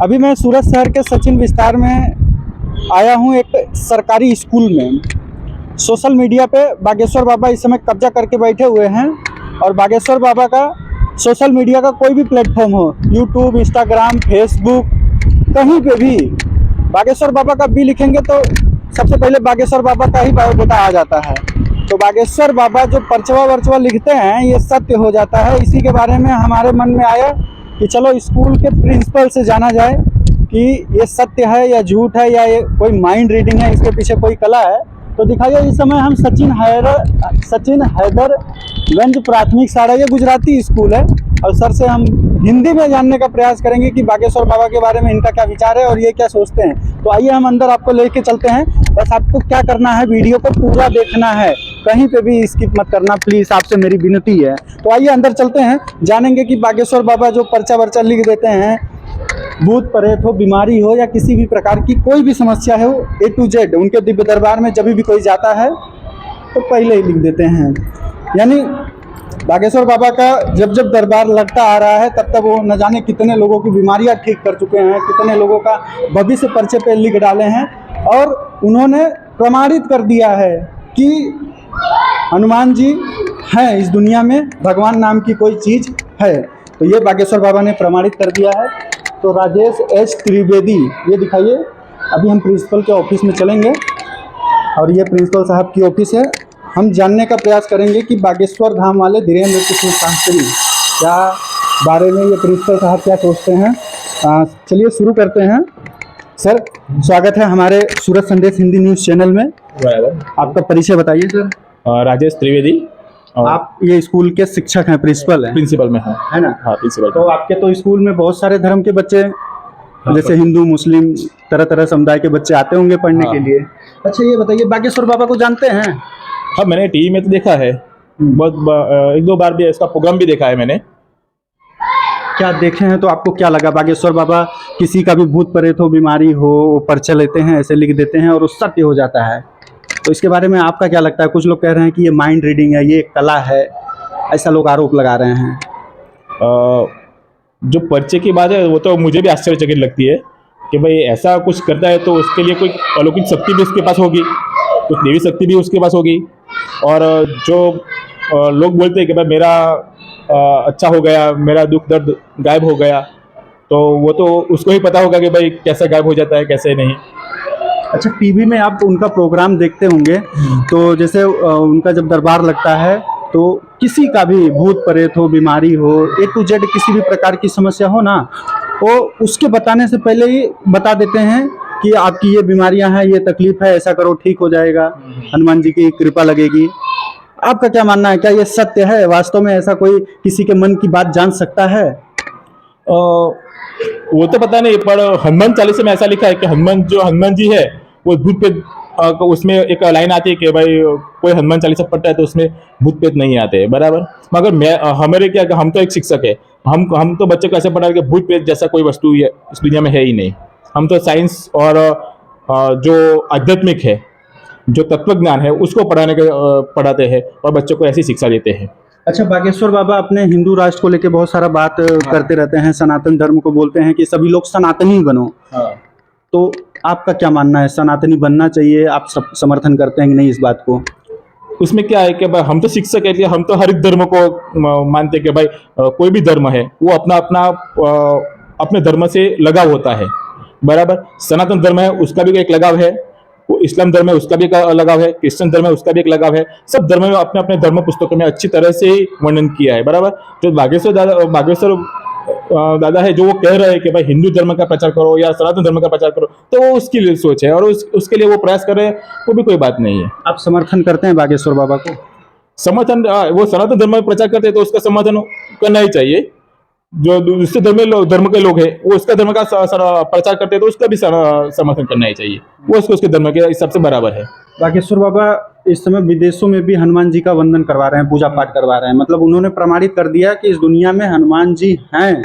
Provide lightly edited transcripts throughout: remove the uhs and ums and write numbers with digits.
अभी मैं सूरत शहर के सचिन विस्तार में आया हूँ, एक सरकारी स्कूल में। सोशल मीडिया पे बागेश्वर बाबा इस समय कब्जा करके बैठे हुए हैं और बागेश्वर बाबा का सोशल मीडिया का कोई भी प्लेटफॉर्म हो, यूट्यूब, इंस्टाग्राम, फेसबुक, कहीं पे भी बागेश्वर बाबा का भी लिखेंगे तो सबसे पहले बागेश्वर बाबा का ही बायोडाटा आ जाता है। तो बागेश्वर बाबा जो परचवा वर्चवा लिखते हैं ये सत्य हो जाता है। इसी के बारे में हमारे मन में आया कि चलो स्कूल के प्रिंसिपल से जाना जाए कि ये सत्य है या झूठ है या ये कोई माइंड रीडिंग है, इसके पीछे कोई कला है। तो दिखाइए, इस समय हम सचिन हैदरगंज प्राथमिक शाला, ये गुजराती स्कूल है, और सर से हम हिंदी में जानने का प्रयास करेंगे कि बागेश्वर बाबा के बारे में इनका क्या विचार है और ये क्या सोचते हैं। तो आइए हम अंदर आपको लेके चलते हैं। बस आपको क्या करना है, वीडियो को पूरा देखना है, कहीं पे भी स्किप मत करना प्लीज़, आपसे मेरी विनती है। तो आइए अंदर चलते हैं, जानेंगे कि बागेश्वर बाबा जो पर्चा वर्चा लिख देते हैं, भूत प्रेत हो, बीमारी हो या किसी भी प्रकार की कोई भी समस्या है, वो A to Z उनके दिव्य दरबार में जब भी कोई जाता है तो पहले ही लिख देते हैं। यानी बागेश्वर बाबा का जब जब दरबार लगता आ रहा है तब तब वो न जाने कितने लोगों की बीमारियां ठीक कर चुके हैं, कितने लोगों का भविष्य पर्चे पे लिख डाले हैं, और उन्होंने प्रमाणित कर दिया है कि हनुमान जी हैं इस दुनिया में, भगवान नाम की कोई चीज़ है। तो ये बागेश्वर बाबा ने प्रमाणित कर दिया है। तो राजेश एच त्रिवेदी, ये दिखाइए। अभी हम प्रिंसिपल के ऑफिस में चलेंगे और ये प्रिंसिपल साहब की ऑफिस है। हम जानने का प्रयास करेंगे कि बागेश्वर धाम वाले धीरेन्द्र कृष्ण शास्त्री क्या बारे में ये प्रिंसिपल साहब क्या सोचते हैं। चलिए शुरू करते हैं। सर, स्वागत है हमारे सूरत संदेश हिंदी न्यूज़ चैनल में। आपका परिचय बताइए सर। राजेश त्रिवेदी। आप ये स्कूल के शिक्षक हैं, प्रिंसिपल हैं? प्रिंसिपल में है ना? हाँ, प्रिंसिपल। तो आपके तो स्कूल में बहुत सारे धर्म के बच्चे, जैसे हिंदू, मुस्लिम, तरह तरह समुदाय के बच्चे आते होंगे पढ़ने के लिए। अच्छा, ये बताइए, बागेश्वर बाबा को जानते हैं? हाँ, मैंने टीवी में तो देखा है, बहुत एक दो बार भी इसका प्रोग्राम भी देखा है मैंने। क्या देखे हैं तो आपको क्या लगा? बागेश्वर बाबा किसी का भी भूत प्रेत हो, बीमारी हो, वो पर्चे लेते हैं, ऐसे लिख देते हैं और वो सत्य हो जाता है। तो इसके बारे में आपका क्या लगता है? कुछ लोग कह रहे हैं कि ये माइंड रीडिंग है, ये कला है, ऐसा लोग आरोप लगा रहे हैं। जो पर्चे की बात है वो तो मुझे भी आश्चर्यचकित लगती है कि भाई ऐसा कुछ करता है तो उसके लिए कोई अलौकिक शक्ति भी उसके पास होगी, कुछ देवी शक्ति भी उसके पास होगी। और जो लोग बोलते हैं कि भाई मेरा अच्छा हो गया, मेरा दुख दर्द गायब हो गया, तो वो तो उसको ही पता होगा कि भाई कैसे गायब हो जाता है, कैसे नहीं। अच्छा, टीवी में आप उनका प्रोग्राम देखते होंगे, तो जैसे उनका जब दरबार लगता है तो किसी का भी भूत प्रेत हो, बीमारी हो, A to Z किसी भी प्रकार की समस्या हो ना, वो उसके बताने से पहले ही बता देते हैं कि आपकी ये बीमारियां हैं, ये तकलीफ है, ऐसा करो ठीक हो जाएगा, हनुमान जी की कृपा लगेगी। आपका क्या मानना है? क्या ये सत्य है? वास्तव में ऐसा कोई किसी के मन की बात जान सकता है? वो तो पता नहीं, पर हनुमान चालीसा में ऐसा लिखा है कि हनुमान जी है वो भूत प्रेत, उसमें एक लाइन आती है कि भाई कोई हनुमान चालीसा पढ़ता है तो उसमें भूत प्रेत नहीं आते, बराबर। मगर हमारे क्या, हम तो एक शिक्षक है, हम तो बच्चे को ऐसे पढ़ा कि भूत प्रेत जैसा कोई वस्तु इस दुनिया में है ही नहीं। हम तो साइंस और जो आध्यात्मिक है, जो तत्व ज्ञान है, उसको पढ़ाते हैं और बच्चों को ऐसी शिक्षा देते हैं। अच्छा, बागेश्वर बाबा अपने हिंदू राष्ट्र को लेकर बहुत सारा बात करते रहते हैं, सनातन धर्म को बोलते हैं कि सभी लोग सनातनी बनो। तो आपका क्या मानना है, सनातनी बनना चाहिए? आप समर्थन करते हैं कि नहीं इस बात को? उसमें क्या है कि भाई हम तो शिक्षक है, हम तो हर एक धर्म को मानते हैं कि भाई कोई भी धर्म है वो अपने धर्म से लगाव होता है, बराबर। सनातन धर्म है उसका भी एक लगाव है, वो इस्लाम धर्म है उसका भी एक लगाव है, क्रिश्चियन धर्म है उसका भी एक लगाव है। सब धर्म में अपने अपने धर्म पुस्तकों में अच्छी तरह से वर्णन किया है, बराबर। जो बागेश्वर दादा है, जो वो कह रहे हैं कि भाई हिंदू धर्म का प्रचार करो या सनातन धर्म का प्रचार करो, तो वो उसकी लिए सोच है और उसके लिए वो प्रयास कर रहे हैं, वो भी कोई बात नहीं है। आप समर्थन करते हैं बागेश्वर बाबा को? समर्थन, वो सनातन धर्म में प्रचार करते हैं तो उसका समर्थन करना ही चाहिए। जो दूसरे धर्म के लोग हैं वो उसका धर्म का प्रचार करते हैं तो उसका भी समर्थन करना ही चाहिए, वो उसके धर्म के हिसाब से बराबर है। बागेश्वर बाबा इस समय विदेशों में भी हनुमान जी का वंदन करवा रहे हैं, पूजा पाठ करवा रहे हैं। मतलब उन्होंने प्रमाणित कर दिया कि इस दुनिया में हनुमान जी हैं,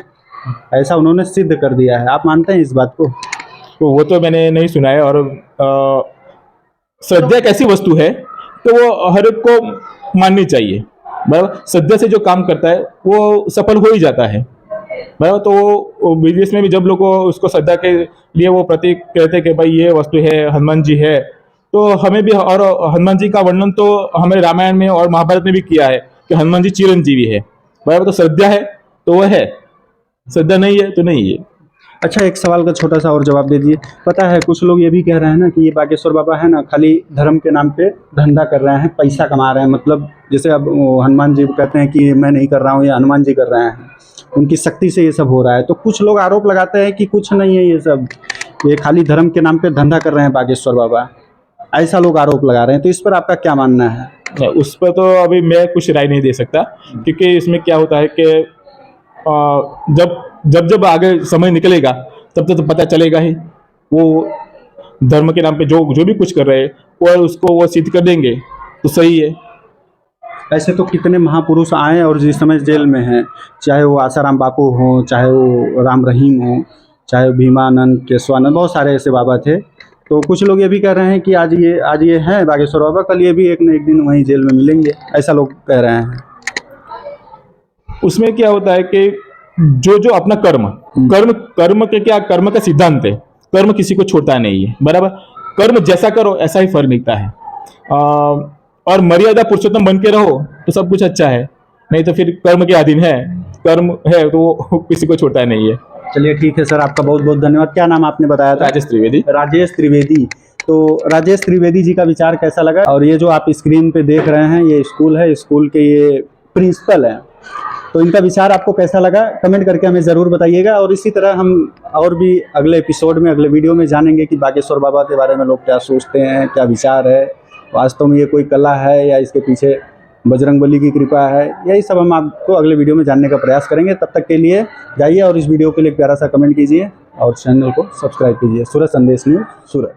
ऐसा उन्होंने सिद्ध कर दिया है। आप मानते हैं इस बात को? तो वो तो मैंने नहीं सुना है। और श्रद्धा एक ऐसी वस्तु है तो वो हर एक को माननी चाहिए, बराबर। श्रद्धा से जो काम करता है वो सफल हो ही जाता है। बराबर। तो वो विदेश में भी जब लोग उसको श्रद्धा के लिए वो प्रतीक कहते हैं कि भाई ये वस्तु है, हनुमान जी है, तो हमें भी, और हनुमान जी का वर्णन तो हमें रामायण में और महाभारत में भी किया है कि हनुमान जी चिरंजीवी है, बराबर। तो श्रद्धा है तो वह है, श्रद्धा नहीं है तो नहीं है। अच्छा, एक सवाल का छोटा सा और जवाब दे दीजिए। पता है कुछ लोग ये भी कह रहे हैं ना कि ये बागेश्वर बाबा है ना खाली धर्म के नाम पे धंधा कर रहे हैं, पैसा कमा रहे हैं। मतलब जैसे अब वो हनुमान जी कहते हैं कि मैं नहीं कर रहा हूँ, ये हनुमान जी कर रहे हैं, उनकी शक्ति से ये सब हो रहा है। तो कुछ लोग आरोप लगाते हैं कि कुछ नहीं है ये सब, ये खाली धर्म के नाम पे धंधा कर रहे हैं बागेश्वर बाबा, ऐसा लोग आरोप लगा रहे हैं। तो इस पर आपका क्या मानना है? नहीं, उस पर तो अभी मैं कुछ राय नहीं दे सकता, क्योंकि इसमें क्या होता है कि जब जब जब आगे समय निकलेगा तब तक तो पता चलेगा ही। वो धर्म के नाम पे जो जो भी कुछ कर रहे हैं वो उसको वो सिद्ध कर देंगे तो सही है। ऐसे तो कितने महापुरुष आए और जिस समय जेल में हैं, चाहे वो आसाराम बापू हों, चाहे वो राम रहीम हों, चाहे भीमानंद, केशवानंद, बहुत सारे ऐसे बाबा थे। तो कुछ लोग ये भी कह रहे हैं कि आज ये हैं बागेश्वर बाबा, कल ये भी एक न एक दिन वहीं जेल में मिलेंगे, ऐसा लोग कह रहे हैं। उसमें क्या होता है कि जो जो अपना कर्म कर्म के क्या, कर्म का सिद्धांत है, कर्म किसी को छोड़ता नहीं है, बराबर। कर्म जैसा करो ऐसा ही फल मिलता है। और मर्यादा पुरुषोत्तम बन के रहो तो सब कुछ अच्छा है, नहीं तो फिर कर्म के अधीन है, कर्म है तो वो किसी को छोड़ता नहीं है। चलिए ठीक है सर, आपका बहुत बहुत धन्यवाद। क्या नाम आपने बताया था? राजेश त्रिवेदी। राजेश त्रिवेदी। तो राजेश त्रिवेदी जी का विचार कैसा लगा? और ये जो आप स्क्रीन पे देख रहे हैं ये स्कूल है, स्कूल के ये प्रिंसिपल हैं, तो इनका विचार आपको कैसा लगा कमेंट करके हमें ज़रूर बताइएगा। और इसी तरह हम और भी अगले एपिसोड में, अगले वीडियो में जानेंगे कि बागेश्वर बाबा के बारे में लोग क्या सोचते हैं, क्या विचार है, वास्तव में ये कोई कला है या इसके पीछे बजरंगबली की कृपा है। यही सब हम आपको अगले वीडियो में जानने का प्रयास करेंगे। तब तक के लिए जाइए और इस वीडियो के लिए एक प्यारा सा कमेंट कीजिए और चैनल को सब्सक्राइब कीजिए। सूरज संदेश न्यूज़, सूरत।